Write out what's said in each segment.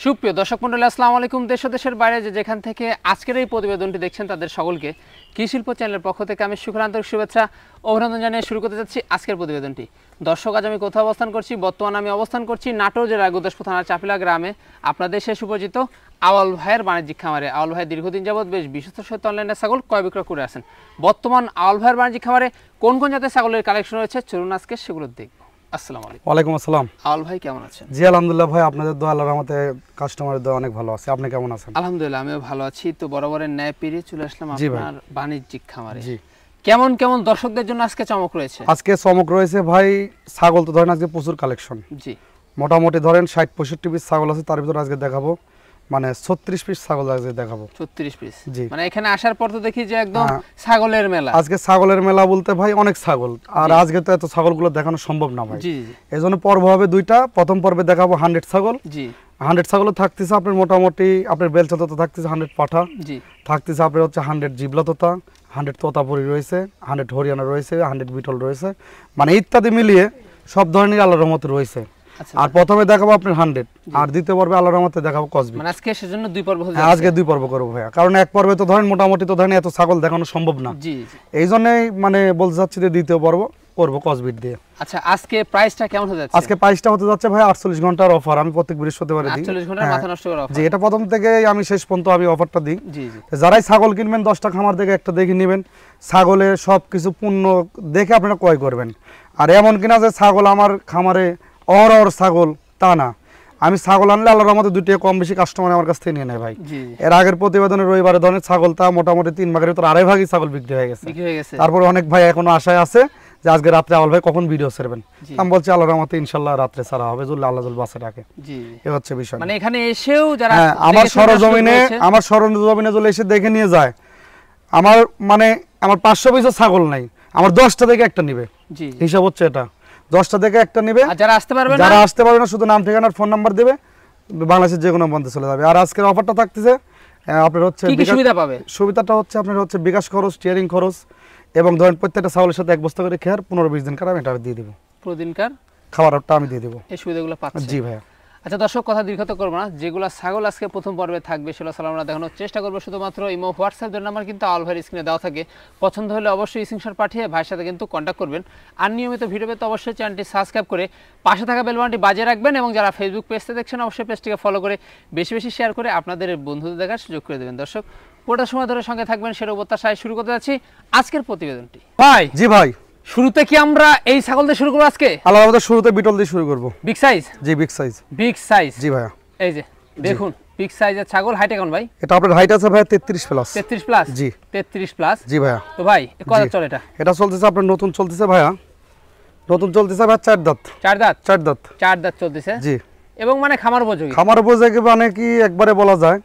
সুপ্রিয় দর্শক মণ্ডলী, আসসালামু আলাইকুম। দেশ ও দেশের বাইরে যেখান থেকে আজকের এই প্রতিবেদনটি দেখছেন তাদের সকলকে কৃষিশিল্প চ্যানেলের পক্ষ থেকে আমি সুখের আন্তরিক শুভেচ্ছা অভিনন্দন জানিয়ে শুরু করতে যাচ্ছি আজকের প্রতিবেদনটি। দর্শক, আজ আমি কোথাও অবস্থান করছি? বর্তমানে আমি অবস্থান করছি নাটোর জেলার গুরদাসপুর থানার চাপিলা গ্রামে আপনাদের সে সুপরিচিত আওয়াল ভাইয়ের বাণিজ্যিক খামারে। আওয়াল ভাই দীর্ঘদিন যাবৎ বেশ বিশ্বস্ত সহিত অনলাইনে ছাগল ক্রয় বিক্রয় করে আসেন। বর্তমান আওয়াল ভাইয়ের বাণিজ্যিক খামারে কোন কোন জাতের ছাগলের কালেকশন রয়েছে চলুন আজকে সেগুলো দেখব। আসসালামু আলাইকুম। ওয়ালাইকুম আসসালাম। আওয়াল ভাই কেমন আছেন? জি আলহামদুলিল্লাহ ভাই, আপনাদের দোয়া আল্লাহর রহমতে কাস্টমারের দোয়া অনেক ভালো আছে। আপনি কেমন আছেন? আলহামদুলিল্লাহ আমিও ভালো আছি। তো বরাবরের ন্যায় পেরিয়ে চলে আসলাম আপনার বাণিজ্যিক খামারে। জি, কেমন কেমন দর্শকদের জন্য আজকে চমক রয়েছে? আজকে চমক রয়েছে ভাই, ছাগল তো ধরেন আজকে প্রচুর কালেকশন। জি, মোটামুটি ধরেন 60-65 পিস ছাগল আছে, তার ভিতরে আজকে দেখাবো মানে 36 পিস ছাগল আজকে দেখাবো। 36 পিস? জি, মানে এখানে আসার পর তো দেখি যে একদম ছাগলের মেলা। আজকে ছাগলের মেলা বলতে ভাই অনেক ছাগল, আর আজকে তো এত ছাগলগুলো দেখানো সম্ভব না ভাই। জি, এজন্য পর্ব হবে দুইটা। প্রথম পর্বে দেখাবো 100 ছাগল। জি, 100 ছাগল থাকতেছে আপনার মোটামুটি আপনার বেলচা তোতা থাকতেছে 100 পাঠা। জি, থাকতেছে আপনার হচ্ছে 100 জিবলা তোতা, 100 তোতাপুরি রয়েছে, 100 হরিয়ানা রয়েছে, 100 বিটল রয়েছে, মানে ইত্যাদি মিলিয়ে সব ধরনের আল্লাহর রহমতে রয়েছে। আর প্রথমে দেখাবো আপনার 100, আর দ্বিতীয় পর্বে আল্লাহর রহমতে দেখাবো কসবি। মানে আজকে সেজন্য দুই পর্ব হচ্ছে। আজকে দুই পর্ব করব ভাইয়া, কারণ এক পর্বে তো ধরেন মোটামুটি তো ধরেন এত ছাগল দেখানো সম্ভব না। জি, এই জন্যই মানে বলতে চাচ্ছি যে দ্বিতীয় পর্ব করব কসবিট দিয়ে। আচ্ছা, আজকে প্রাইসটা কেমন হতে যাচ্ছে? আজকে প্রাইসটা হতে যাচ্ছে ভাই 48 ঘন্টার অফার। আমি প্রত্যেক বৃহস্পতিবারে দিই 48 ঘন্টার মাথা নষ্ট করা অফার। জি, এটা প্রথম থেকে আমি শেষ পর্যন্ত আমি অফারটা দিই। জি, জি, যারাই ছাগল কিনবেন 10টা খামার থেকে একটা দেখে নেবেন, ছাগলের সব কিছু পূর্ণ দেখে আপনারা ক্রয় করবেন। আর এমন কিনা যে ছাগল আমার খামারে অহরহ ছাগল তা না, আমি ছাগল আনলে আল্লাহর রহমতে দুইটা কম বেশি কাস্টমার আমার কাছ থেকে নিয়ে নেয় ভাই। এর আগের প্রতিবেদনে রবিবারে ধরনের ছাগল তা মোটামুটি 3 ভাগের ভিতর 2.5 ভাগই ছাগল বিক্রি হয়ে গেছে। তারপরে অনেক ভাই এখনো আশায় আছে যে আজকে রাত্রে আওয়াল ভাই কখন ভিডিও ছাড়বেন। আমি বলছি আল্লাহর রহমতে ইনশাআল্লাহ রাত্রে ছাড়া হবে, যদি আল্লাহ বাসে রাখে। জি, এই হচ্ছে বিষয়। মানে এখানে এসেও যারা আমার সরজমিনে যদি এসে দেখে নিয়ে যায়, আমার 500 পিসের ছাগল নাই, আমার 10টা থেকে একটা নিবে। জি, হিসাব হচ্ছে এটা, 10টা থেকে একটা নিবে। আর যারা আসতে পারবে না শুধু নাম ঠিকানা আর ফোন নাম্বার দিবে, বাংলাদেশের যে কোনো প্রান্তে চলে যাবে। আর আজকের অফারটা থাকতেছে আপনার হচ্ছে কি সুবিধা পাবে? সুবিধাটা হচ্ছে আপনার হচ্ছে বিকাশ খরচ, স্টিয়ারিং খরচ, এবং ধরেন প্রত্যেকটা ছাগলের সাথে 1 বস্তা করে খেয়ার 15-20 দিন কার আমি এটা দিয়ে দিব। প্রতিদিনকার খাবারটা আমি দিয়ে দিব। এই সুবিধাগুলো পাচ্ছেন? জি ভাইয়া। আচ্ছা দর্শক, কথা দীর্ঘত করবো না, যেগুলো ছাগল আজকে প্রথম পর্বে থাকবে সেগুলো আমরা দেখানোর চেষ্টা করবো। শুধুমাত্র ইমো হোয়াটসঅ্যাপ নাম্বার কিন্তু আওয়াল ভাইয়ের স্ক্রিনে দেওয়া থাকে। পছন্দ হলে অবশ্যই স্ক্রিনশট পাঠিয়ে ভাইয়ের সাথে কিন্তু কন্ট্যাক্ট করবেন। আর নিয়মিত ভিডিও পেতে অবশ্যই চ্যানেলটি সাবস্ক্রাইব করে পাশে থাকা বেল বাটনটি বাজিয়ে রাখবেন, এবং যারা ফেসবুক পেজতে দেখছেন অবশ্যই পেজটিকে ফলো করে বেশি বেশি শেয়ার করে আপনাদের বন্ধুদের দেখার সুযোগ করে দেবেন। দর্শক, পুরোটা সময় ধরে সঙ্গে থাকবেন, সেটা প্রত্যাশায় শুরু করতে যাচ্ছি আজকের প্রতিবেদনটি। ভাই জি ভাই, শুরুতে কি আমরা এই ছাগল দিয়ে শুরু করব আজকে? আল্লাহর রহমতে শুরুতে বিটল দিয়ে শুরু করব। Big size? জি, বিগ সাইজ। Big size? জি ভাইয়া। এই যে দেখুন বিগ সাইজের ছাগল। হাইট কেমন ভাই? এটা আপনার হাইট আছে ভাই 33 প্লাস। 33 প্লাস? জি, 33 প্লাস। জি ভাইয়া। তো ভাই কত চলে এটা? এটা চলতেছে আপনার নতুন চলতেছে ভাইয়া, নতুন চলতেছে ভাই 4 দাঁত। 4 দাঁত? 4 দাঁত। 4 দাঁত চলতেছে? জি। এবং মানে খামার উপযোগী? খামার উপযোগী মানে কি একবারে বলা যায়,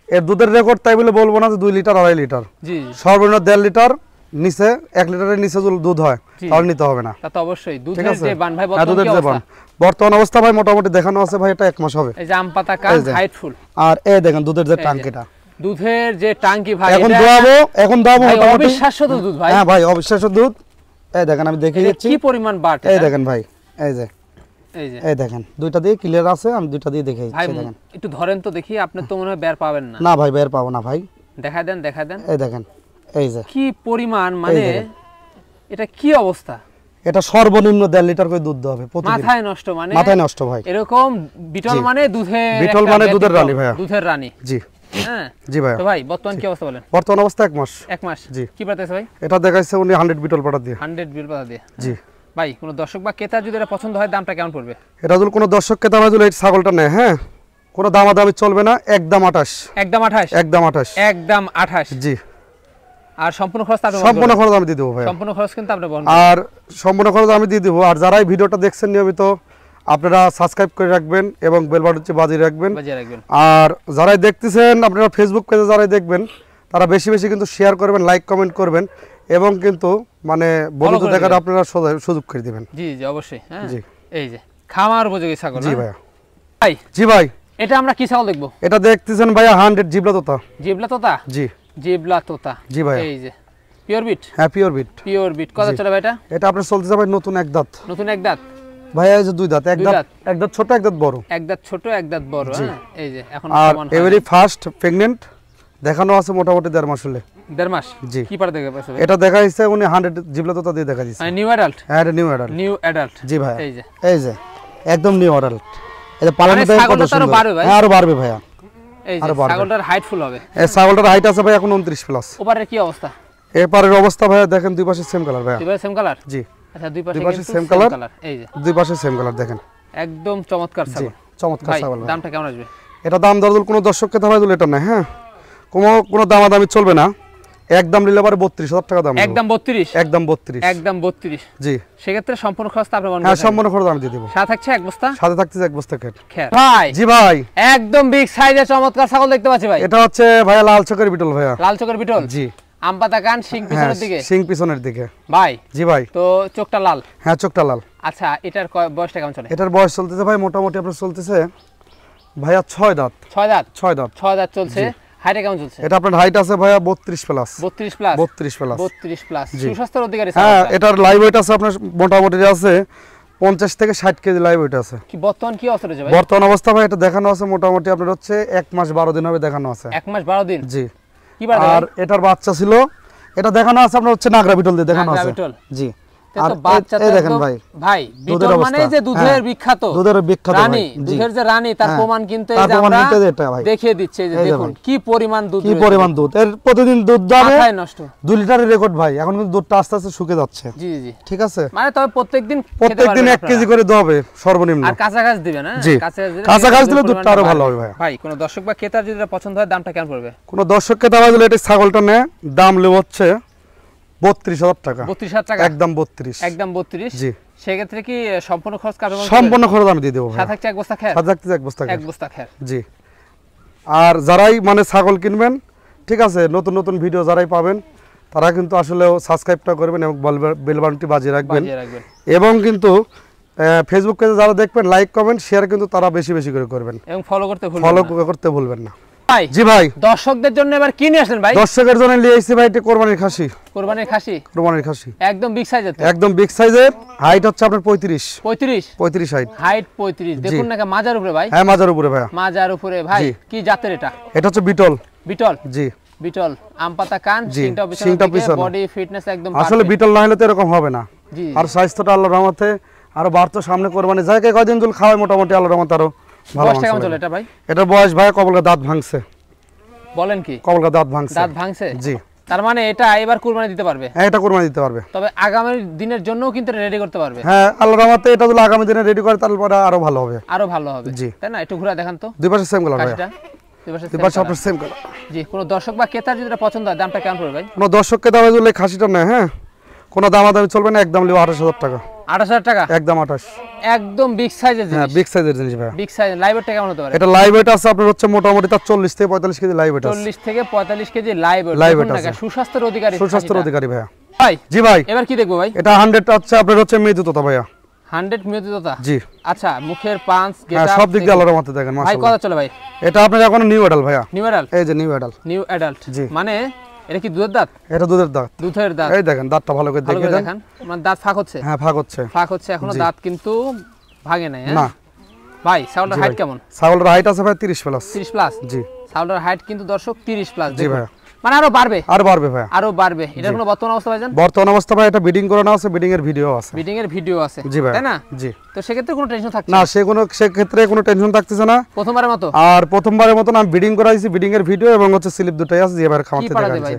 এর দুধের রেকর্ড তাই বলে বলবো না যে 2 লিটার 2.5 লিটার। জি, সর্বনিম্ন 1.5 লিটার নিচে, 1 লিটারের নিচে যদি দুধ হয় তাহলে নিতে হবে না। তা তো অবশ্যই। দুধের যে বান ভাই বর্তমান অবস্থা ভাই মোটামুটি দেখানো আছে ভাই, এটা 1 মাস হবে। এই যে আম পাতা কাজ হাইট ফুল। আর এই দেখেন দুধের যে টাঙ্কিটা, দুধের যে টাঙ্কি ভাই, এখন দোয়াবো মোটামুটি অবিশ্বাস্য দুধ ভাই। হ্যাঁ ভাই, অবিশ্বাস্য দুধ। এই দেখেন আমি দেখিয়ে দিচ্ছি কি পরিমাণ বাট। এই দেখেন ভাই, এই দেখেন দুইটা দিয়ে ক্লিয়ার আছে, আমি দুইটা দিয়ে দেখাই দিচ্ছি। দেখেন একটু ধরেন তো দেখি, আপনি তো মনে হয় বের পাবেন না। না ভাই, বের পাবো না ভাই। দেখা দেন। এই দেখেন, এই যে কি পরিমাণ, মানে এটা কি অবস্থা। এটা সর্বনিম্ন 1.5 লিটার করে দুধ হবে প্রতিদিন। মাথায় নষ্ট, মানে মাথায় নষ্ট ভাই। এরকম বিটল মানে বিটল মানে দুধের রানী ভাইয়া। দুধের রানী। জি, হ্যাঁ জি ভাইয়া। তো ভাই বর্তমান কি অবস্থা বলেন? বর্তমান অবস্থা 1 মাস। 1 মাস? জি। কি পাঠাইছে ভাই? এটা দেখাইছে উনি 100 বিটল পাঠা দিয়ে। 100 বিটল পাঠা দিয়ে? জি ভাই। কোন দর্শক বা ক্রেতা যদি এটা পছন্দ হয়, দামটা কেমন পড়বে? এটা যদি কোন দর্শক ক্রেতা যদি এই ছাগলটা নেয়, হ্যাঁ, কোন দামাদামি চলবে না, একদম 28। একদম 28? একদম 28। একদম 28? জি। আর সম্পূর্ণ খরচ আপনি সম্পূর্ণ খরচ আমি দিয়ে দেবো ভাই, সম্পূর্ণ খরচ কিন্তু আপনি বহন আর সম্পূর্ণ খরচ আমি দিয়ে দেবো। আর যারা এই ভিডিওটা দেখছেন নিয়মিত আপনারা সাবস্ক্রাইব করে রাখবেন এবং বেল বাটনটি বাজিয়ে রাখবেন। আর যারাই দেখতেছেন আপনারা ফেসবুক পেজে যারাই দেখবেন তারা বেশি বেশি কিন্তু শেয়ার করবেন, লাইক কমেন্ট করবেন এবং কিন্তু মানে বন্ধু দেখার আপনারা সুযোগ করে দিবেন। জি জি অবশ্যই। হ্যাঁ জি, এই যে খামার উপযোগী ছাগল। জি ভাই, ভাই জি ভাই, এটা আমরা কি ছাগল দেখবো? এটা দেখতেছেন ভাইয়া 100 জিবলা তোতা। জিবলা তোতা? জি জিবলা তোতা। জি ভাই, এই যে পিওর বিট। হ্যাঁ পিওর বিট। পিওর বিট কত চলে ভাই এটা? এটা আপনার চলতে যাবে নতুন এক দাঁত। নতুন এক দাঁত ভাইয়া, এই যে দুই দাঁত, এক দাঁত ছোট এক দাঁত বড়। এক দাঁত ছোট এক দাঁত বড়। হ্যাঁ এই যে এখন সমান হয়। এভরি ফার্স্ট প্রেগন্যান্ট দেখানো আছে মোটামুটি 1.5 মাস হলে। 1.5 মাস? জি। কি পারে দেখা পাইছে ভাই? এটা দেখাইছে উনি 100 জিবলা তোতা দিয়ে দেখা দিয়েছে। মানে নিউ অ্যাডাল্ট? হ্যাঁ এটা নিউ অ্যাডাল্ট। New adult. জি ভাই, এই যে একদম নিউ অ্যাডাল্ট। এটা পালানো দেয় কত সুন্দর। হ্যাঁ আরো বাড়বে ভাইয়া। এই যে ছাগলটার হাইট ফুল হবে। এই ছাগলটার হাইট আছে ভাই এখন 29 প্লাস। ওপারের কি অবস্থা? এপারের অবস্থা ভাইয়া দেখেন দুই পাশে সেম কালার ভাইয়া। দুই পাশে সেম কালার? জি। আচ্ছা দুই পাশে সেম কালার। এই যে দুই পাশে সেম কালার দেখেন, একদম চমৎকার ছাগল। চমৎকার ছাগল। দামটা কেমন আসবে? এটা দাম দরদুল কোনো দর্শককে দাম দিলে এটা না, হ্যাঁ কোনো দামাদামি চলবে না। একদম নিলে পারে 32,000 টাকা দাম। একদম 32? একদম 32। একদম 32। জি। সেক্ষেত্রে সম্পূর্ণ খরচ আপনি বহন করবেন? হ্যাঁ সম্পূর্ণ খরচ আমি দিয়ে দেব। সাথে থাকছে এক বস্তা? সাথে থাকছে এক বস্তা খের। ভাই জি ভাই, একদম বিগ সাইজের চমৎকার ছাগল দেখতে পাচ্ছি ভাই। এটা হচ্ছে ভাইয়া লাল চোখের বিটল ভাইয়া। লাল চোখের বিটল? জি। আমপাতা কান, শিং পিছনের দিকে? শিং পিছনের দিকে ভাই। জি ভাই। তো চোখটা লাল? হ্যাঁ চোখটা লাল। আচ্ছা এটার বয়সটা কেমন চলে? এটার বয়স চলতেছে ভাই মোটামুটি আপনার চলতেছে ভাইয়া 6 দাঁত। 6 দাঁত? 6 দাঁত। 6 দাঁত চলছে। হাইটে কেমন চলছে? এটা আপনার হাইট আছে ভাইয়া 32 প্লাস। 32 প্লাস? 32 প্লাস। 32 প্লাস। সুস্বাস্থ্যের অধিকারী ছাগল। হ্যাঁ এটার লাইভ ওয়েট আছে আপনার মোটামুটি আছে 50 থেকে 60 কেজি লাইভ ওয়েট আছে। কি বর্তমান কি অবস্থা রয়েছে ভাই? বর্তমান অবস্থা ভাই এটা দেখানো আছে মোটামুটি আপনার হচ্ছে 1 মাস 12 দিন হবে দেখানো আছে। 1 মাস 12 দিন? জি। কি বার? আর এটার বাচ্চা ছিল, এটা দেখানো আছে আপনার হচ্ছে নাগরা বিটল দিয়ে দেখানো আছে। জি। আর এই দেখেন ভাই, ভাই বিটল মানে যে দুধের বিখ্যাত, দুধের বিখ্যাত রানী, দুধের যে রানী তার প্রমাণ কিন্তু এই যে আমরা দেখিয়ে দিচ্ছে। এই যে দেখুন কি পরিমাণ দুধ, কি পরিমাণ দুধ। এর প্রতিদিন দুধ দামে মাথায় নষ্ট 2 লিটারের রেকর্ড ভাই। এখন কিন্তু দুধটা আস্তে আস্তে শুকিয়ে যাচ্ছে। জি জি ঠিক আছে। মানে তবে প্রত্যেকদিন 1 কেজি করে দেওয়া হবে সর্বনিম্ন। আর কাঁচা ঘাস দিবেন? হ্যাঁ কাঁচা ঘাস দিলে দুধটা আরো ভালো হবে ভাই। ভাই কোন দর্শক বা ক্রেতার যদি পছন্দ হয় দামটা কেমন পড়বে? কোন দর্শক ক্রেতা দিলে এটা ছাগলটা নেয় দাম লেব হচ্ছে 32,000 টাকা। 32,000 টাকা? একদম 32। একদম 32? জি। সেক্ষেত্রে কি সম্পূর্ণ খরচ কাটবে? সম্পূর্ণ খরচ আমি দিয়ে দেব ভাই। সাথে থাকছে এক বস্তা খের? সাথে থাকছে এক বস্তা খের। এক বস্তা খের। জি। আর যারাই মানে ছাগল কিনবেন ঠিক আছে, নতুন নতুন ভিডিও যারাই পাবেন তারা কিন্তু আসলে সাবস্ক্রাইবটা করবেন এবং বেল বাটনটি বাজিয়ে রাখবেন। এবং কিন্তু ফেসবুক পেজে যারা দেখবেন লাইক কমেন্ট শেয়ার কিন্তু তারা বেশি বেশি করে করবেন এবং ফলো করতে ভুলবেন না। জি ভাই, দর্শকদের জন্য এবার কি নিয়ে আসলেন ভাই? দর্শকের জন্য নিয়ে এসেছি ভাই এটা কোরবানির খাসি। কোরবানির খাসি? কোরবানির খাসি একদম বিগ সাইজের? একদম বিগ সাইজের। হাইট হচ্ছে আপনার 35। 35 হাইট। হাইট 35। দেখুন না মাজার উপরে ভাই? হ্যাঁ মাজার উপরে ভাই। মাজার উপরে ভাই। কি জাতের এটা? এটা হচ্ছে বিটল। বিটল? জি বিটল। আমপাতা কান, শিংটা পিছনে, বডি ফিটনেস একদম আসলে বিটল না হলে তো এরকম হবে না। জি। আর স্বাস্থ্যটা আল্লাহর রহমতে আরো বাড়তো সামনে কোরবানি যায় কয়দিন দুল খাওয়ায় মোটামুটি আল্লাহর রহমতে আরো ভালো। বয়স কেমন চলে এটা ভাই? এটা বয়স ভাই কবলকা দাঁত ভাঙছে। বলেন কি? কবলকা দাঁত ভাঙছে। দাঁত ভাঙছে? জি। তার মানে এটা এবার কুরবানি দিতে পারবে? হ্যাঁ এটা কুরবানি দিতে পারবে। তবে আগামী দিনের জন্যও কিন্তু রেডি করতে পারবে? হ্যাঁ আল্লাহর রহমতে এটা যদি আগামী দিনে রেডি করে তাহলে আরো ভালো হবে। আরো ভালো হবে জি। তাই না? একটু ঘুরে দেখান তো। দুই পাশে সেম কালার ভাই। দুই পাশে আপনার সেম কালার। জি। কোন দর্শক বা ক্রেতার যদি এটা পছন্দ হয় দামটা কেমন পড়বে ভাই? কোন দর্শককে দাম দিলে খাসিটা না, হ্যাঁ কোন দামাদামি চলবে না, একদম লিও 28,000 টাকা। 28,000 টাকা? একদম 28। একদম বিগ সাইজের জিনিস? হ্যাঁ বিগ সাইজের জিনিস ভাই। Big size. লাইভ ওয়েটটা কেমন হতে পারে? এটা লাইভ ওয়েট আছে আপনার হচ্ছে মোটামুটি তার 40 থেকে 45 কেজি লাইভ ওয়েট আছে। 40 থেকে 45 KG live weight. Live weight আছে। সুস্বাস্থ্যের অধিকারী। সুস্বাস্থ্যের অধিকারী ভাই। ভাই জি ভাই, এবার কি দেখবো ভাই? এটা 100 আছে আপনার হচ্ছে মৃদু তোতা ভাইয়া। 100 মৃদু তোতা? জি। আচ্ছা মুখের পাঁচ গেটআপ সব দিক দিয়ে আল্লাহর রহমতে দেখেন মাশাআল্লাহ। ভাই কত চলে ভাই? এটা আপনার এখন নিউ অ্যাডাল্ট ভাইয়া। New adult? এই যে নিউ অ্যাডাল্ট। নিউ অ্যাডাল্ট মানে এটা কি দুধের দাঁত? এটা দুধের দাঁত। দুধের দাঁত। এই দেখেন দাঁতটা ভালো করে দেখেন। মানে দাঁত ফাঁক হচ্ছে? হ্যাঁ ফাঁক হচ্ছে। ফাঁক হচ্ছে এখনো দাঁত কিন্তু ভাঙে নাই। না ভাই। ছাগলের হাইট কেমন? ছাগলের হাইট আছে ভাই 30 প্লাস। 30 প্লাস? জি। ছাগলের হাইট কিন্তু দর্শক 30 প্লাস। জি ভাই। মানে আরো বাড়বে? আরো বাড়বে ভাই। আরো বাড়বে। এটা কোনো বর্তমান অবস্থা ভাইজান? বর্তমান অবস্থা ভাই এটা বিডিং করানো আছে, বিডিং এর ভিডিও আছে। বিডিং এর ভিডিও আছে তাই না? জি। তো সেক্ষেত্রে কোনো টেনশন থাকছে না? সেক্ষেত্রে কোনো টেনশন থাকতেছে না প্রথমবারের মতো। আর প্রথমবারের মতো আমি বিডিং করাইছি, বিডিং এর ভিডিও এবং হচ্ছে স্লিপ দুটাই আছে যে এবার খামাতে দেখাচ্ছি।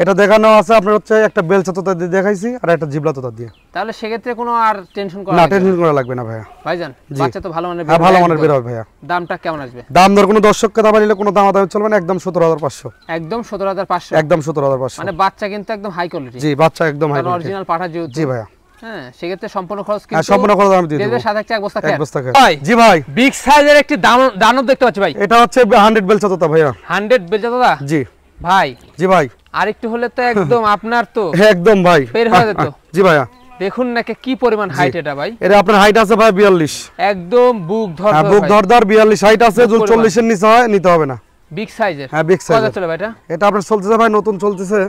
এটা দেখানো আছে আপনার হচ্ছে একটা বেলচা তোতা দিয়ে দেখাইছি আর একটা জিবলা তোতা দিয়ে। তাহলে সেক্ষেত্রে কোনো আর টেনশন করা না, টেনশন করা লাগবে না ভাইয়া। ভাইজান জি। বাচ্চা তো ভালো মানের হ্যাঁ, ভালো মানের বের হবে ভাইয়া। দামটা কেমন আসবে? দাম দর কোনো দর্শককে দাম নিলে কোনো দামাদামি চলবে না, একদম 17,500। একদম 17,500। একদম 17,500। মানে বাচ্চা কিন্তু একদম হাই কোয়ালিটি। জি, বাচ্চা একদম হাই কারণ অরিজিনাল পাঠা যেহেতু। জি ভাইয়া। হ্যাঁ, সেক্ষেত্রে সম্পূর্ণ খরচ হ্যাঁ, কিন্তু সম্পূর্ণ খরচ আমি দিয়ে দেব। দেবে সাথে এক বস্তা এক খের। বস্তা খের। ভাই জি ভাই, বিগ সাইজের একটি দানব দেখতে পাচ্ছি ভাই। এটা হচ্ছে 100 বেলচা তোতা ভাইয়া। 100 বেলচা দাদা? জি ভাই জি ভাই, আরেকটু হলে তো একদম আপনার তো একদম ভাই বের হয়ে যেত। জি ভাইয়া, দেখুন না কি পরিমাণ হাইট এটা ভাই। এটা আপনার হাইট আছে ভাই 42। একদম বুক ধর হ্যাঁ, বুক ধরদার 42 হাইট আছে। যদি 40 এর নিচে হয় নিতে হবে না। বিগ সাইজের। হ্যাঁ, বিগ সাইজ। কত চলে ভাই এটা? এটা আপনার চলতেছে ভাই, নতুন চলতেছে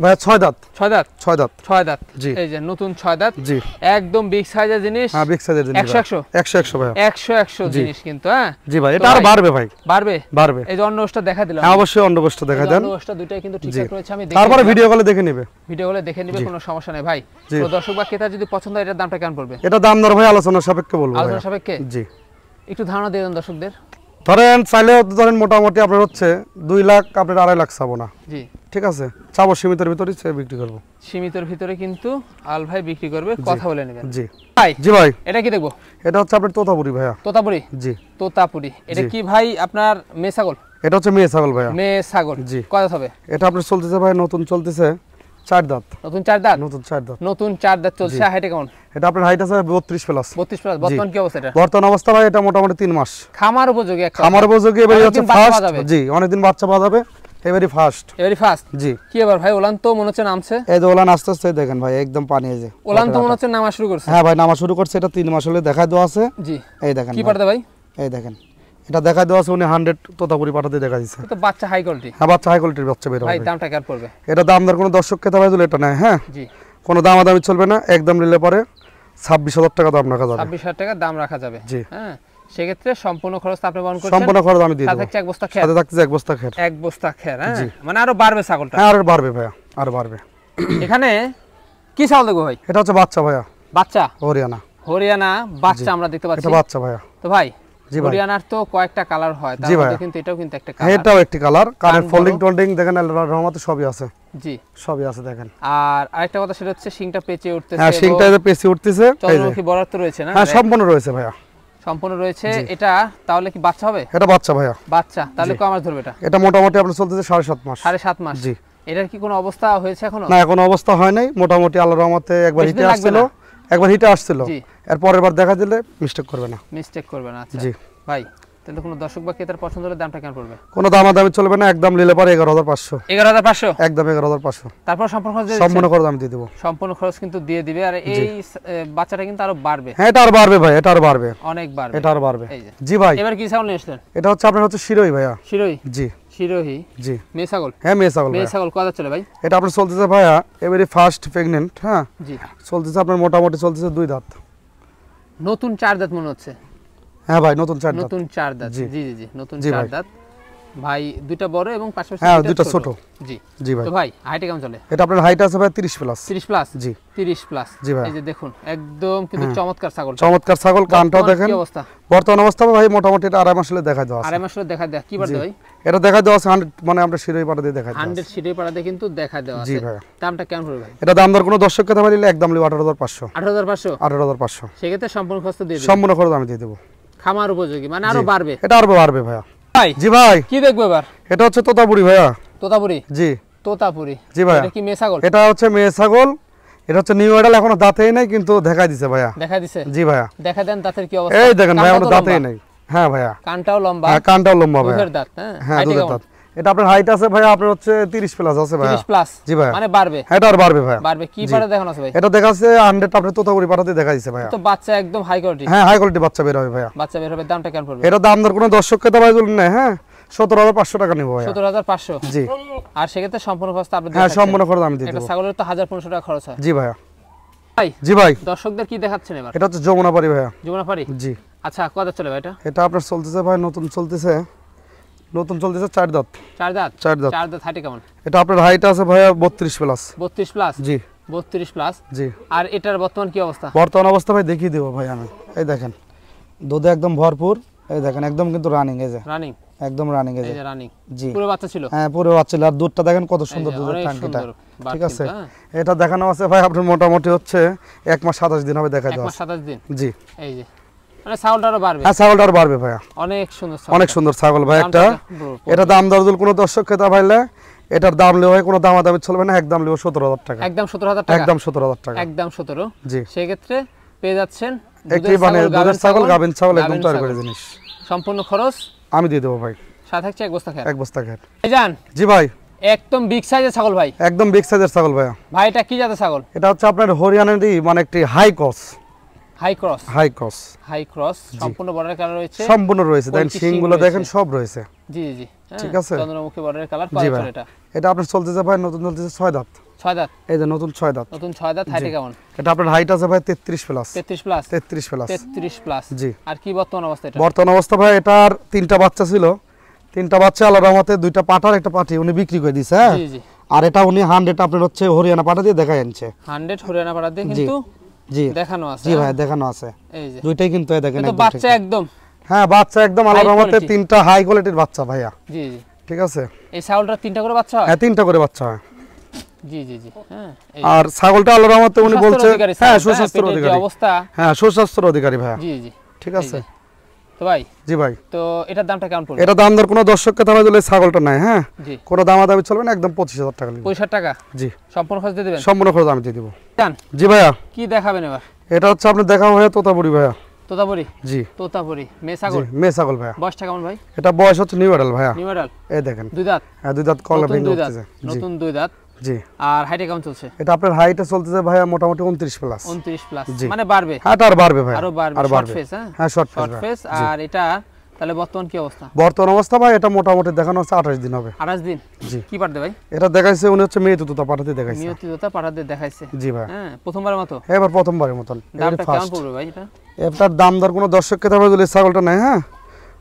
ভাই 6 দাঁত। 6 দাঁত। 6 দাঁত। 6 দাঁত। জি। এই যে নতুন 6 দাঁত। জি, একদম বিগ সাইজের জিনিস। হ্যাঁ, বিগ সাইজের জিনিস। 100 100 ভাইয়া। 100 জিনিস কিন্তু। হ্যাঁ জি ভাই, তো এটা আর ভাই, বাড়বে ভাই, বাড়বে। বাড়বে। এই যে অন্য ওষটা দেখা দিলাম। হ্যাঁ, অবশ্যই অন্ডকোষ্ঠ দেখা দেন। অন্য ওষটা দুইটাই কিন্তু জি। ঠিকঠাক রয়েছে। আমি তারপরে ভিডিও কলে দেখে নেবে। ভিডিও গুলো দেখে নিবে, কোনো সমস্যা নেই ভাই। জি। তো দর্শক বা ক্রেতা যদি পছন্দ হয় এটার দামটা কেমন পড়বে? এটা দাম দর ভাই আলোচনা সাপেক্ষে বলবো আলোচনা ভাইয়া। সাপেক্ষে জি, একটু ধারণা দিয়ে দেন দর্শকদের। ধরেন চাইলে ধরেন মোটামুটি আপনার হচ্ছে 2 লাখ, আপনার 2.5 লাখ চাবো না। জি, ঠিক আছে, চাবো সীমিতের ভিতরেই সে বিক্রি করবো। সীমিতের ভিতরে কিন্তু আল ভাই বিক্রি করবে, কথা বলে নেবেন। জি ভাই জি ভাই, এটা কি দেখবো? এটা হচ্ছে আপনার তোতাপুরি ভাইয়া। তোতাপুরি। জি, তোতাপুরি এটা জি। কি ভাই আপনার মেয়ে ছাগল? এটা হচ্ছে মেয়ে ছাগল ভাইয়া। মেয়ে ছাগল। জি। কত হবে? এটা আপনার চলতেছে ভাই, নতুন চলতেছে 4 দাঁত। নতুন 4 দাঁত। নতুন 4 দাঁত। নতুন 4 দাঁত চলছে। হাইটে কেমন? এটা আপনার হাইট আছে 32 প্লাস। 32 প্লাস। বর্তমান কি অবস্থা এটা? বর্তমান অবস্থা ভাই এটা মোটামুটি 3 মাস। খামার উপযোগী এক আমার উপযোগী এবারে অনেকদিন হচ্ছে বাচ্চা পাওয়া ফার্স্ট। যাবে। জি, অনেকদিন বাচ্চা পাওয়া যাবে এবারে ফার্স্ট। এবারে ফার্স্ট। জি। কি এবার ভাই ওলান তো মনে হচ্ছে নামছে। এই যে ওলান আস্তে আস্তে দেখেন ভাই, একদম পানি এই যে ওলান তো মনে হচ্ছে নামা শুরু করছে। হ্যাঁ ভাই, নামা শুরু করছে। এটা 3 মাস হলে দেখা দেওয়া আছে। জি। এই দেখেন কি ভাই, পারতে ভাই? এই দেখেন, এটা দেখা দেওয়া আছে। উনি 100 তোতাপুরি পাঠাতে দেখা দিচ্ছে। তো বাচ্চা হাই কোয়ালিটি। হ্যাঁ, বাচ্চা হাই কোয়ালিটির বাচ্চা বের ভাই হবে। দামটা কেমন পড়বে? এটা দাম দর কোনো দর্শক খেতে ভাই এটা নেয়। হ্যাঁ, জি। কোনো দামাদামি চলবে না, একদম নিলে পরে 26,000 টাকা দাম রাখা যাবে। 26,000 টাকা দাম রাখা যাবে। জি। হ্যাঁ, সেক্ষেত্রে সম্পূর্ণ খরচ আপনি বহন করছেন। সম্পূর্ণ খরচ আমি দিয়ে সাথে দেব। থাকছে এক বস্তা খের। সাথে থাকছে 1 বস্তা খের। 1 বস্তা খের। হ্যাঁ, জি। মানে আরো বাড়বে ছাগলটা। হ্যাঁ, আর বাড়বে ভাইয়া, আর বাড়বে। এখানে কি ছাগল দেখবো ভাই? এটা হচ্ছে বাচ্চা ভাইয়া, বাচ্চা হরিয়ানা। হরিয়ানা বাচ্চা আমরা দেখতে পাচ্ছি। এটা বাচ্চা ভাইয়া। তো ভাই জি ভাই। হরিয়ানার তো কয়েকটা কালার হয়, তার জি মধ্যে ভাইয়া। কিন্তু এটাও কিন্তু একটা হ্যাঁ, কালার। এটাও একটি কালার। কানের কান ফোল্ডিং বড়। টোল্ডিং দেখেন, আল্লাহর রহমতে সবই আছে। জি। সবই আছে দেখেন। আর আরেকটা কথা সেটা হচ্ছে শিংটা পেঁচে উঠতেছে। হ্যাঁ, শিংটা এই যে পেছি উঠতেছে। এই যে। চন্দ্রমুখী বরার তো রয়েছে না? হ্যাঁ, সম্পূর্ণ রয়েছে ভাইয়া। সম্পূর্ণ রয়েছে। এটা তাহলে কি বাচ্চা হবে? এটা বাচ্চা ভাইয়া। বাচ্চা তাহলে কয় মাস ধরবে এটা? এটা মোটামুটি আপনার চলতেছে 7.5 মাস। 7.5 মাস। জি। এটার কি কোনো অবস্থা হয়েছে এখনো? না, এখন অবস্থা হয় নাই। মোটামুটি আল্লাহর রহমতে একবার বেশি হিটে দিন লাগবে আসছিল, একবার হিটে আসছিল। জি। এর পরের বার দেখা দিলে মিস্টেক করবে না। মিস্টেক করবে না। আচ্ছা জি। ভাই তাহলে কোনো দর্শক বা ক্রেতার পছন্দ হলে দামটা কেমন পড়বে? কোনো দামাদামি চলবে না, একদম নিলে পরে 11,500। 11,500। একদম 11,500। তারপর সম্পূর্ণ খরচ দিয়ে সম্পূর্ণ খরচ আমি দিয়ে দেবো। সম্পূর্ণ খরচ কিন্তু দিয়ে দিবে। আর এই বাচ্চাটা কিন্তু আরো বাড়বে। হ্যাঁ, এটা আর বাড়বে ভাই, এটা আর বাড়বে, অনেক বাড়বে। এটা আর বাড়বে। এই যে জি ভাই, এবার কি ছাগল নিয়ে আসলেন? এটা হচ্ছে আপনার হচ্ছে শিরোই ভাইয়া। শিরোহী। জি শিরোহী জি। মেয়ে ছাগল। হ্যাঁ, মেয়ে ছাগল মেয়ে ভাইয়া। ছাগল কত চলে ভাই? এটা আপনার চলতেছে ভাইয়া এবারে ফার্স্ট প্রেগনেন্ট। হ্যাঁ, জি। চলতেছে আপনার মোটামুটি চলতেছে 2 দাঁত। নতুন 4 দাঁত মনে হচ্ছে। হ্যাঁ ভাই, নতুন 4 দাঁত। নতুন 4 দাঁত। জি। জি জি জি, নতুন জি 4 ভাই। দাঁত। ভাই দুইটা বড় এবং পাশাপাশি হ্যাঁ, দুইটা ছোট। জি। জি ভাই। তো ভাই হাইটে কেমন চলে? এটা আপনার হাইট আছে ভাই 30 প্লাস। 30 প্লাস। জি। 30 প্লাস। জি ভাই। এই যে দেখুন একদম কিন্তু চমৎকার ছাগল। চমৎকার ছাগল। কানটাও দেখেন। কি অবস্থা? বর্তমান অবস্থা ভাই মোটামুটি এটা 2.5 মাস হলে দেখা দেওয়া আছে। আড়াই মাস হলো দেখা দেয় কি বাড়তে ভাই? এটা দেখা দেওয়া আছে 100, মানে আমরা শিরোই পাটা দিয়ে দেখা দেওয়া 100 আছে। সিটের পাড়াতে কিন্তু দেখা দেওয়া জি আছে। ভাই। দামটা কেমন পড়বে ভাই? এটা দাম দর কোনো দর্শক কথা বলিলে একদম 18,500। 18,500। 18,500। সেক্ষেত্রে সম্পূর্ণ খরচ দিয়ে দেবে। সম্পূর্ণ খরচ আমি দিয়ে দেবো। খামার উপযোগী মানে আরো বাড়বে। এটা আরো বাড়বে ভাইয়া। ভাই জি ভাই, কি দেখবো এবার? এটা হচ্ছে তোতাপুরি ভাইয়া। তোতাপুরি। জি তোতাপুরি। জি ভাইয়া। এটা কি মেয়ে ছাগল? এটা হচ্ছে মেয়ে ছাগল। এটা হচ্ছে নিউ এডাল, এখনো দাঁতেই নাই কিন্তু দেখা দিছে ভাইয়া। দেখা দিছে। জি ভাইয়া। দেখা দেন দাঁতের কি অবস্থা? এই দেখেন ভাই, কানটা এখনো তো দাঁতেই লম্বা। নাই। হ্যাঁ ভাইয়া। কানটাও লম্বা। হ্যাঁ, কানটাও লম্বা ভাইয়া। দুধের দাঁত। হ্যাঁ, হ্যাঁ, হাইটে দুধের কেমন? দাঁত। এটা আপনার হাইট আছে ভাইয়া আপনার হচ্ছে 30 প্লাস আছে ভাইয়া। 30 প্লাস। জি ভাইয়া। মানে বাড়বে। হ্যাঁ, এটা আর বাড়বে ভাইয়া। বাড়বে কি পারে দেখানো আছে ভাই? এটা দেখাচ্ছে 100 আপনার তোতাপুরি পাঠাতে দেখা দিছে ভাইয়া। তো বাচ্চা একদম হাই কোয়ালিটি। হ্যাঁ, হাই কোয়ালিটি বাচ্চা বের হবে ভাইয়া। বাচ্চা বের হবে। দামটা কেমন পড়বে? এটা দাম দর কোনো দর্শককে দাবাই বলুন না। হ্যাঁ, 17,500 টাকা নিব ভাইয়া। 17,500। জি। আর সেক্ষেত্রে সম্পূর্ণ খরচ আপনি হ্যাঁ, সম্পূর্ণ খরচ আমি দিয়ে একটা দেবো। ছাগলের তো 1,500 টাকা খরচ হয়। জি ভাইয়া। ভাই জি ভাই, দর্শকদের কি দেখাচ্ছেন এবার? এটা হচ্ছে যমুনাপাড়ি ভাইয়া। যমুনাপাড়ি। জি। আচ্ছা কত চলে ভাই এটা? এটা আপনার চলতেছে ভাই নতুন চলতেছে 4 দাঁত। 4 দাঁত। 4 দাঁত। 4 দাঁত হাইটে কেমন? এটা আপনার হাইট আছে ভাইয়া 32 প্লাস। 32 প্লাস। জি 32 প্লাস। জি। আর এটার বর্তমান কি অবস্থা? বর্তমান অবস্থা ভাই দেখিয়ে দেবো ভাই আমি। এই দেখেন দুধে একদম ভরপুর। এই দেখেন একদম কিন্তু রানিং। এই যে রানিং। একদম রানিং এই যে রানিং জি পুরো বাচ্চা ছিল হ্যাঁ পুরো বাচ্চা ছিল। আর দুধটা দেখেন কত সুন্দর দুধের টাঙ্কিটা, ঠিক আছে। এটা দেখানো আছে ভাই আপনার মোটামুটি হচ্ছে 1 মাস 27 দিন হবে দেখাই দাও। 1 মাস 27 দিন জি এই যে মানে ছাগলটা আরো বাড়বে। হ্যাঁ ছাগলটা আরো বাড়বে ভাইয়া, অনেক সুন্দর অনেক সুন্দর ছাগল ভাই একটা। এটা দাম দরদুল কোনো দর্শক ক্রেতা ভাইলে এটার দাম লিও ভাই কোনো দামাদামি চলবে না, একদম লিও 17,000 টাকা। একদম 17,000 টাকা, একদম 17,000 টাকা, একদম 17। জি সেই ক্ষেত্রে পেয়ে যাচ্ছেন একই মানে দুধের ছাগল গাভিন ছাগল একদম তৈরি করে জিনিস। সম্পূর্ণ খরচ আমি দিয়ে দেবো ভাই, সাথে থাকছে 1 বস্তা খের। 1 বস্তা খের। ভাইজান জি ভাই একদম বিগ সাইজের ছাগল ভাই, একদম বিগ সাইজের ছাগল ভাইয়া। ভাই এটা কি জাতের ছাগল? এটা হচ্ছে আপনার হরিয়ানারই মানে একটি high cross, high cross, high cross, high cross সম্পূর্ণ বর্ডার কালার রয়েছে, সম্পূর্ণ রয়েছে। দেখেন শিংগুলো দেখেন সব রয়েছে। জি জি ঠিক আছে চন্দ্রমুখী বর্ডারের কালার। জি কত ভাই এটা? এটা আপনার চলতেছে ভাই নতুন চলতেছে 6 দাঁত। 6 দাঁত, এই যে নতুন 6 দাঁত, নতুন 6 দাঁত। হাইট কেমন? এটা আপনার হাইট আছে ভাই 33 প্লাস। 33 plus, 33 plus, 33 plus. জি। আর কি বর্তমান অবস্থা এটা? বর্তমান অবস্থা ভাই এটার 3টা বাচ্চা ছিল, 3টা বাচ্চা আল্লাহর রহমতে 2টা পাঠার একটা পাঠি উনি বিক্রি করে দিয়েছে। হ্যাঁ জি জি। আর এটা উনি 100 আপনার হচ্ছে হরিয়ানা পাঠা দিয়ে দেখাই আনছে। 100 হরিয়ানা পাড়া দিয়ে কিন্তু জি দেখানো আছে। জি ভাই দেখানো আছে, এই যে দুইটাই কিন্তু এই দেখেন তো একদম বাচ্চা একদম। হ্যাঁ বাচ্চা একদম আল্লাহর রহমতে quality। 3টা হাই কোয়ালিটির বাচ্চা ভাইয়া, জি জি। ঠিক আছে। এই ছাগলটা 3টা করে বাচ্চা হয়? হ্যাঁ 3টা করে বাচ্চা হয়। জি জি জি। হ্যাঁ আর ছাগলটা আল্লাহর রহমতে উনি বলছে হ্যাঁ সুস্বাস্থ্যের পেটের যে অধিকারী, অবস্থা, হ্যাঁ সুস্বাস্থ্যের অধিকারী ভাইয়া, জি জি। ঠিক আছে। তো ভাই জি ভাই তো এটার দামটা কেমন পড়বে? এটা দাম দর কোনো দর্শককে তারা দিলে ছাগলটা নাই, হ্যাঁ জি কোনো দামাদামি চলবে না, একদম 25,000 টাকা নিবে। 65 টাকা জি সম্পূর্ণ খরচ দিয়ে দিবেন? সম্পূর্ণ খরচ আমি দিয়ে দিব। জান জি ভাইয়া কি দেখাবেন এবার? এটা হচ্ছে আপনি দেখা ভাইয়া তোতাপুরি ভাইয়া। তোতাপুরি? জি তোতাপুরি মেয়ে জি ছাগল, মেয়ে ছাগল ভাইয়া। বয়সটা কেমন ভাই? এটা বয়স হচ্ছে নিউ অ্যাডাল ভাইয়া, নিউ মডেল, এই দেখেন 2 দাঁত, হ্যাঁ 2 দাঁত কলা নতুন ভেঙে 2 দাঁত, উঠতেছে। জি নতুন 2 দাঁত। জি আর হাইটে কেমন চলছে? এটা আপনার হাইটে চলতেছে ভাইয়া মোটামুটি 29 প্লাস। 29 প্লাস, জি। মানে বাড়বে, হ্যাঁ আর বাড়বে ভাই, আরো বাড়বে। আর শর্ট বাড়বে। ফেস, হ্যাঁ হ্যাঁ শর্ট শর্ট ফেস। আর এটা তাহলে বর্তমান কি অবস্থা? বর্তমান অবস্থা ভাই এটা মোটামুটি দেখানো হচ্ছে 28 দিন হবে। 28 দিন? জি। কি পারবে ভাই? এটা দেখাইছে উনি হচ্ছে মেয়ে তুতা পাঠাতে দেখাইছে। নিয়তি তোতা পাঠাতে দেখাইছে? জি ভাই হ্যাঁ প্রথমবারের মতো? এবার প্রথমবারের মতন। দামটা কেমন পড়বে ভাই এটা? এটার দাম দর কোনো দর্শককে তারপরে যদি ছাগলটা নেয়, হ্যাঁ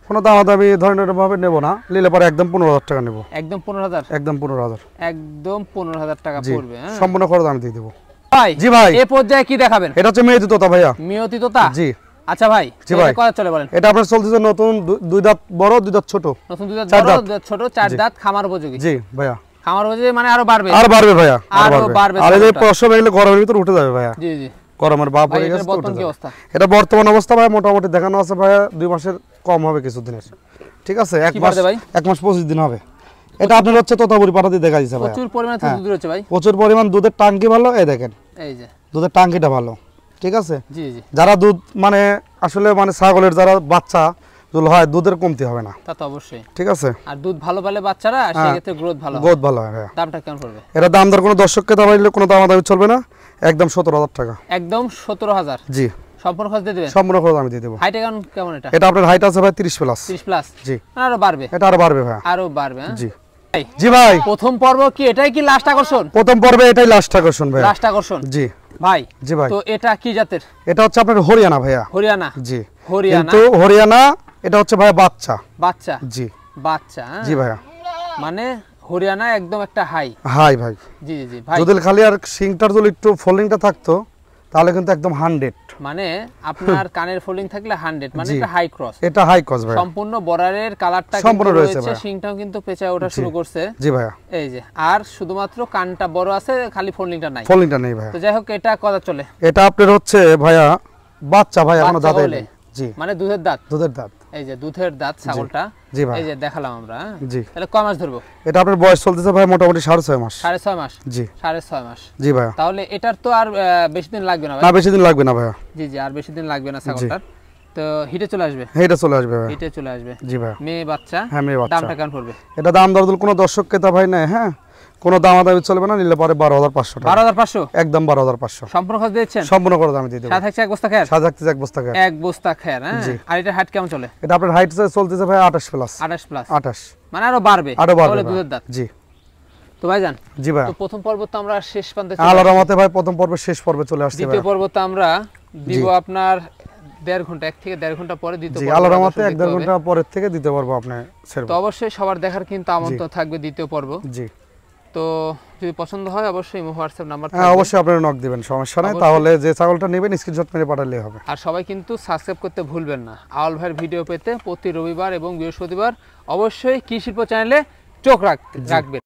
কোনো দামাদামি ধরনের ভাবে নেব না, নিলে পরে একদম 15,000 টাকা নেব। একদম 15,000? একদম 15,000, একদম 15,000 টাকা জি পড়বে। হ্যাঁ সম্পূর্ণ খরচ আমি দিয়ে দেবো। ভাই জি ভাই এই পর্যায়ে কি দেখাবেন? এটা হচ্ছে মেয়ে তোতা ভাইয়া। মিয়তি তোতা? জি আচ্ছা ভাই জি ভাই। কত চলে বলেন? এটা আপনার চলতেছে নতুন 2 দাঁত বড় 2 দাঁত ছোট। নতুন 2 দাঁত 4 বড়, দাঁত। 2 দাঁত ছোট, 4 দাঁত, খামার উপযোগী। জি ভাইয়া খামার উপযোগী মানে আরো বাড়বে? আর বাড়বে ভাইয়া, আরো বাড়বে আর এই যে ছাগলটা। প্রসব এগুলো গরমের ভিতর উঠে যাবে ভাইয়া, জি জি। গরমের বাপ ভাই হয়ে এটার গেছে তো বর্তমান উঠে কি যাবে। অবস্থা? এটা বর্তমান অবস্থা ভাই মোটামুটি দেখানো আছে ভাইয়া 2 মাসের কম হবে কিছু দিনের, ঠিক আছে। 1 কি মাস বাড়বে ভাই? 1 মাস 25 দিন হবে। এটা আপনার হচ্ছে তোতাপুরি পাঠাতে দেখা দিছে ভাইয়া। প্রচুর পরিমাণে হ্যাঁ। দুধ রয়েছে ভাই। প্রচুর পরিমাণ দুধের টাঙ্কি ভালো, এই দেখেন এই যে দুধের টাঙ্কিটা ভালো, ঠিক আছে। জি জি। যারা দুধ মানে আসলে মানে ছাগলের যারা বাচ্চা দুধ হয় দুধের কমতি হবে না, তা তো অবশ্যই। ঠিক আছে। আর দুধ ভালো পেলে বাচ্চারা সেই ক্ষেত্রে গ্রোথ ভালো হয়। গোদ ভালো হয় ভাইয়া। দামটা কেমন পড়বে? এটা দাম দর কোনো দর্শককে দাম দিলে কোনো দামাদামি চলবে না, একদম 17,000 টাকা। একদম 17,000 জি সম্পূর্ণ খরচ দিয়ে দিবেন? সম্পূর্ণ খরচ আমি দিয়ে দেবো। হাইট কেমন এটা? এটা আপনার হাইট আছে ভাই 30 প্লাস। 30 প্লাস? জি আরো বাড়বে? এটা আরো বাড়বে ভাইয়া, আরো বাড়বে। হ্যাঁ জি ভাই জি ভাই। প্রথম পর্ব কি এটাই কি লাস্ট আকর্ষণ? প্রথম পর্বে এটাই লাস্ট আকর্ষণ ভাইয়া। লাস্ট আকর্ষণ জি ভাই। জি ভাই। তো এটা কি জাতের? এটা হচ্ছে আপনার হরিয়ানা ভাইয়া। হরিয়ানা? জি হরিয়ানা কিন্তু হরিয়ানা এটা হচ্ছে ভাই বাচ্চা। বাচ্চা? জি বাচ্চা, হ্যাঁ। জি ভাইয়া। মানে হরিয়ানা একদম একটা হাই। হাই ভাই। জি জি ভাই। যদি খালি আর সিংটার যদি একটু ফোল্ডিংটা থাকতো তাহলে কিন্তু একদম 100। মানে আপনার কানের ফোল্ডিং থাকলে 100, মানে জি। এটা হাই ক্রস। এটা হাই কস ভাই, সম্পূর্ণ বর্ডারের কালারটা সম্পূর্ণ কিন্তু রয়েছে রয়েছে, ভাই। শিংটাও কিন্তু পেঁচায় ওঠা শুরু করছে। জি ভাইয়া। এই যে আর শুধুমাত্র কানটা বড় আছে, খালি ফোল্ডিংটা নাই। ফোল্ডিংটা নেই ভাইয়া। তো যাই হোক এটা কত চলে? এটা আপনার হচ্ছে ভাইয়া বাচ্চা ভাই, এখনো বাচ্চা দাঁতে বলে? নেই। জি মানে দুধের দাঁত? দুধের দাঁত। এই যে দুধের দাঁত ছাগলটা, জি ভাই। এই যে দেখালাম আমরা। হ্যাঁ? জি তাহলে কয় মাস ধরবো? এটা আপনার বয়স চলতেছে ভাই মোটামুটি 6.5 মাস। 6.5 মাস? জি 6.5 মাস। জি ভাইয়া। তাহলে এটার তো আর বেশি দিন লাগবে না না ভাই? বেশি দিন লাগবে না ভাইয়া। জি জি আর বেশি দিন লাগবে না ছাগলটার। তো হিটে চলে আসবে? এটা চলে আসবে ভাইয়া। হিটে চলে আসবে। জি ভাইয়া। মেয়ে বাচ্চা? হ্যাঁ মেয়ে বাচ্চা। দামটা কেমন পড়বে? এটা দাম দরদুল কোনো দর্শক ক্রেতা ভাই নাই, হ্যাঁ কোনো দামাদামি চলবে না, নিলে পরে 12,500 টাকা। 12,500? একদম 12,500 সম্পূর্ণ খরচ দিচ্ছেন? সম্পূর্ণ করে আমি দিয়ে দেবো। সাথে থাকছে 1 বস্তা খের? সাথে থাকতেছে 1 বস্তা খের। 1 বস্তা খের, হ্যাঁ। জি। আর এটা হাইট কেমন চলে? এটা আপনার হাইট চলতেছে ভাই 28 প্লাস। 28 প্লাস? 28 মানে আরো বাড়বে? আরো বাড়বে তাহলে ভাই। দুধের দাঁত। জি তো ভাইজান জি ভাই। তো প্রথম পর্ব তো আমরা শেষ প্রান্তে আল্লাহর রহমতে ভাই প্রথম পর্বের শেষ পর্বে চলে আসছে ভাই। দ্বিতীয় পর্ব তো আমরা দিব আপনার 1.5 ঘন্টা, 1 থেকে 1.5 ঘন্টা পরে দ্বিতীয় জি পর্ব। আল্লাহর রহমতে দর্শক 1-1.5 দেখতে ঘন্টা হবে। পরের থেকে দিতে পারবো আপনি ছেড়ে। তো অবশ্যই সবার দেখার কিন্তু আমন্ত্রণ থাকবে দ্বিতীয় পর্ব। জি তো যদি পছন্দ হয় অবশ্যই হোয়াটসঅ্যাপ নাম্বার হ্যাঁ অবশ্যই আপনারা নক দিবেন, সমস্যা নাই। তাহলে যে ছাগলটা নেবেন স্ক্রিনশট মেরে পাঠালেই হবে। আর সবাই কিন্তু সাবস্ক্রাইব করতে ভুলবেন না। আওয়াল ভাইয়ের ভিডিও পেতে প্রতি রবিবার এবং বৃহস্পতিবার অবশ্যই কৃষি শিল্প চ্যানেলে চোখ রাখবেন।